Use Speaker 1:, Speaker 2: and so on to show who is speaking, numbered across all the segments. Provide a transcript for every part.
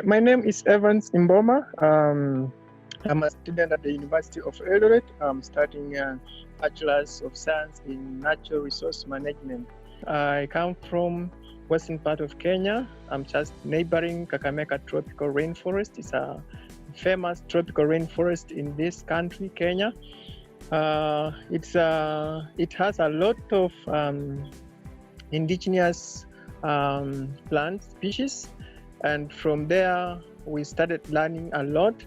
Speaker 1: My name is Evans Imboma. I'm a student at the University of Eldoret. I'm studying a Bachelor's of Science in Natural Resource Management. I come from western part of Kenya. I'm just neighboring Kakamega tropical rainforest. It's a famous tropical rainforest in this country, Kenya. It has a lot of indigenous plant species, and from there we started learning a lot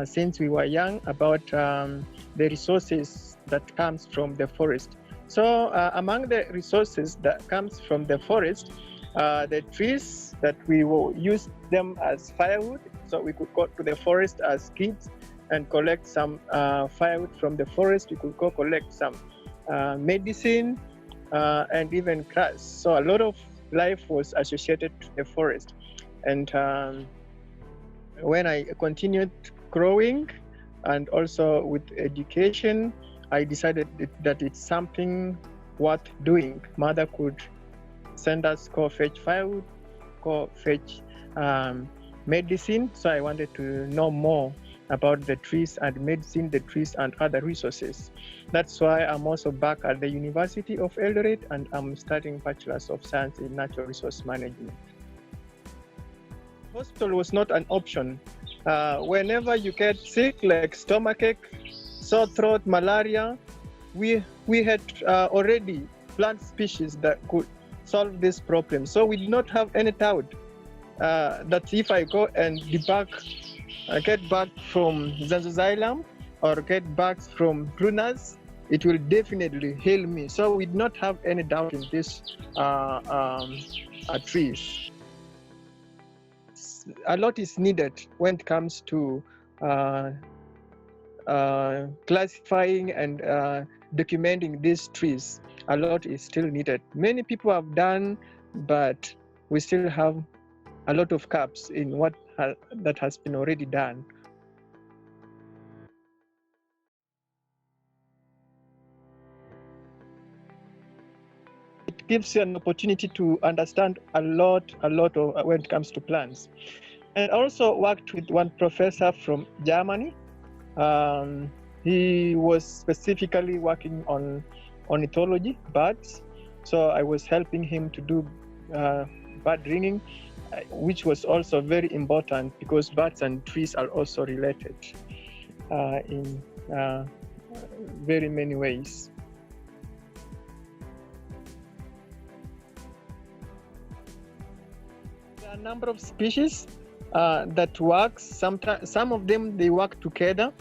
Speaker 1: since we were young about the resources that comes from the forest. So among the resources that comes from the forest, the trees that we will use them as firewood. So we could go to the forest as kids and collect some firewood from the forest. We could go collect some medicine and even grass. So a lot of life was associated to the forest. And when I continued growing and also with education, I decided that it's something worth doing. Mother could send us go fetch firewood, go fetch medicine. So I wanted to know more about the trees and medicine, the trees and other resources. That's why I'm also back at the University of Eldoret and I'm studying Bachelor's of Science in Natural Resource Management. Hospital was not an option. Whenever you get sick, like stomachache, sore throat, malaria, we had already plant species that could solve this problem. So we did not have any doubt that if I go and get back from Zanzoxylum or get back from pruners, it will definitely heal me. So we did not have any doubt in these trees. A lot is needed when it comes to classifying and documenting these trees. A lot is still needed. Many people have done, but we still have a lot of gaps in what that has been already done. It gives you an opportunity to understand a lot of when it comes to plants. And also worked with one professor from Germany. He was specifically working on ornithology, birds. So I was helping him to do bird ringing, which was also very important because birds and trees are also related in very many ways. There are a number of species that works. Some of them they work together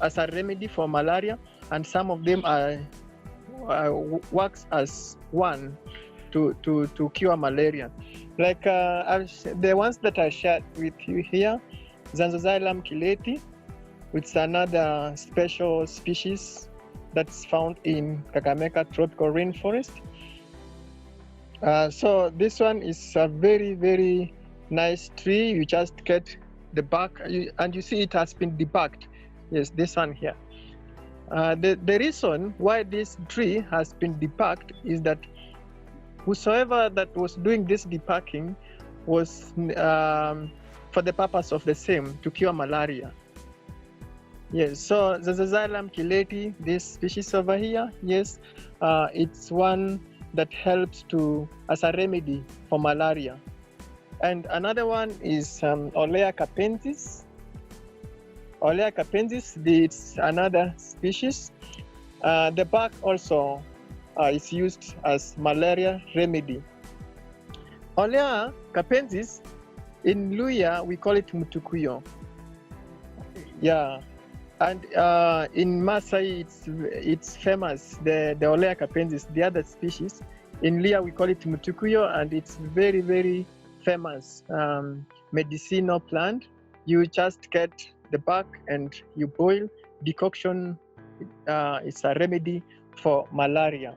Speaker 1: as a remedy for malaria, and some of them works as one to cure malaria. Like the ones that I shared with you here, Zanzoxylum kileti, which is another special species that's found in Kakamega tropical rainforest. So this one is a very, very nice tree. You just get the bark and you see it has been debarked. Yes, this one here. The reason why this tree has been debarked is that whosoever that was doing this debarking was for the purpose of the same, to cure malaria. Yes, so Zanzoxylum kileti, this species over here, yes, it's one that helps as a remedy for malaria. And another one is Olea capensis. Olea capensis, it's another species. The bark also is used as malaria remedy. Olea capensis, in Luya we call it mutukuyo. Yeah, and in Masai it's famous. The Olea capensis, the other species. In Luya we call it mutukuyo, and it's very, very famous medicinal plant. You just get the bark and you boil. Decoction is a remedy for malaria.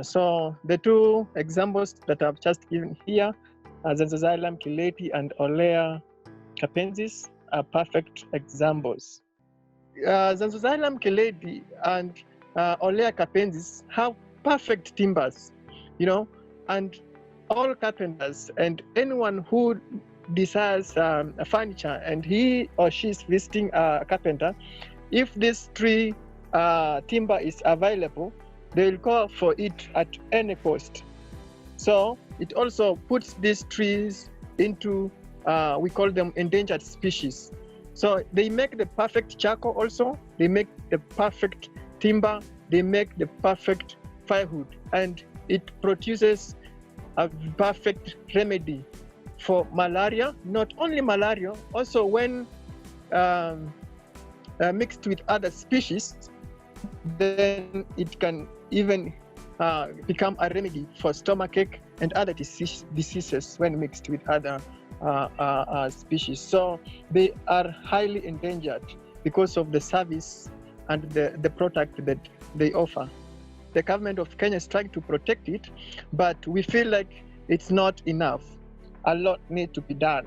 Speaker 1: So the two examples that I've just given here, Zanzoxylum kileti and Olea capensis, are perfect examples. Zanzoxylum kileti and Olea capensis have perfect timbers, and all carpenters and anyone who desires a furniture and he or she is visiting a carpenter, if this tree timber is available, they will go for it at any cost. So it also puts these trees into, we call them endangered species. So they make the perfect charcoal also, they make the perfect timber, they make the perfect firewood, and it produces a perfect remedy for malaria. Not only malaria, also when mixed with other species, then it can even become a remedy for stomachache and other diseases when mixed with other species. So they are highly endangered because of the service and the product that they offer. The government of Kenya is trying to protect it, but we feel like it's not enough. A lot needs to be done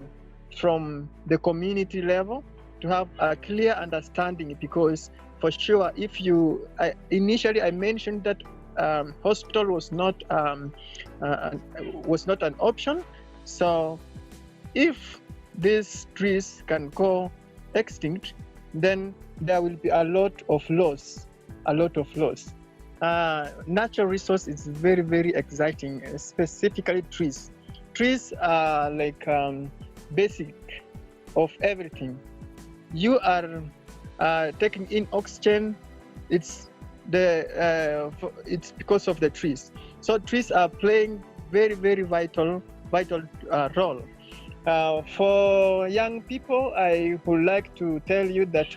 Speaker 1: from the community level to have a clear understanding, because for sure, if you, initially I mentioned that hospital was not an option. So if these trees can go extinct, then there will be a lot of loss. Natural resource is very, very exciting, specifically trees. Trees are like basic of everything. You are taking in oxygen. It's because of the trees. So trees are playing very, very vital role. For young people, I would like to tell you that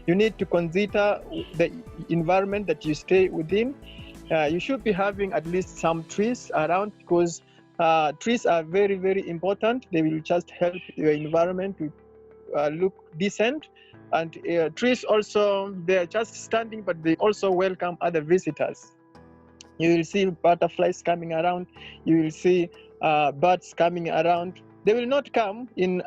Speaker 1: you need to consider the environment that you stay within. You should be having at least some trees around, because trees are very, very important. They will just help your environment to look decent. And trees also, they're just standing, but they also welcome other visitors. You will see butterflies coming around. You will see birds coming around. They will not come in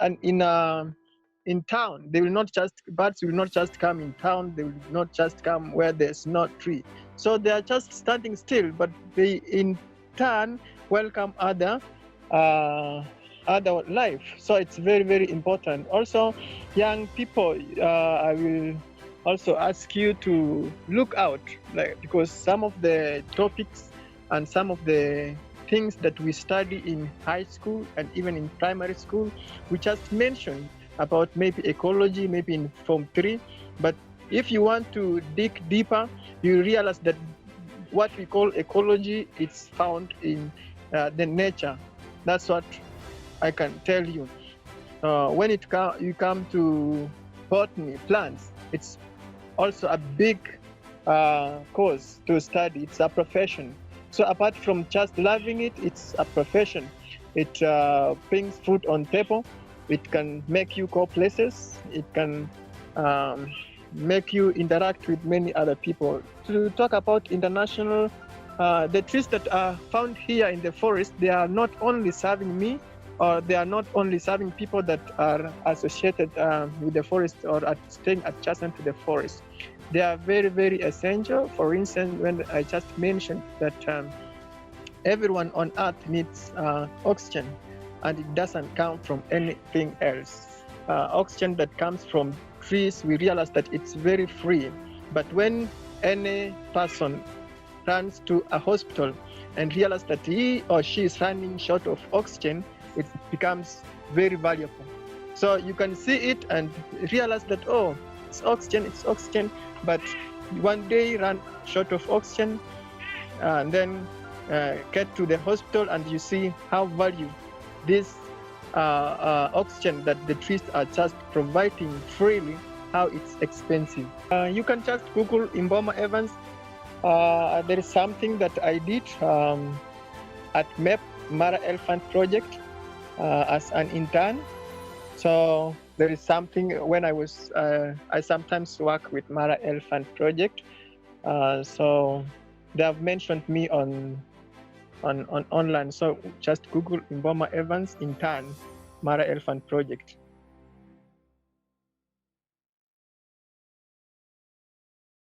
Speaker 1: town. They will not just, birds will not just come in town. They will not just come where there's no tree. So they are just standing still, but they in turn welcome other life. So it's very, very important. Also, young people, I will also ask you to look out, because some of the topics and some of the things that we study in high school and even in primary school, we just mentioned about maybe ecology, maybe in Form 3. But if you want to dig deeper, you realize that what we call ecology, it's found in the nature. That's what I can tell you. When you come to botany, plants, it's also a big course to study. It's a profession. So apart from just loving it, it's a profession. It brings food on table. It can make you go places. It can make you interact with many other people. To talk about international, the trees that are found here in the forest, they are not only serving me, or they are not only serving people that are associated with the forest or are staying adjacent to the forest. They are very, very essential. For instance, when I just mentioned that everyone on earth needs oxygen, and it doesn't come from anything else. Oxygen that comes from trees, we realize that it's very free. But when any person runs to a hospital and realizes that he or she is running short of oxygen, it becomes very valuable. So you can see it and realize that, oh, it's oxygen, but one day run short of oxygen, and then get to the hospital and you see how valuable this oxygen that the trees are just providing freely, how it's expensive. You can just Google Mboma Evans. There is something that I did at MEP, Mara Elephant Project, as an intern. So there is something when I sometimes work with Mara Elephant Project. So they have mentioned me on online. So just Google Mboma Evans intern, Mara Elephant Project.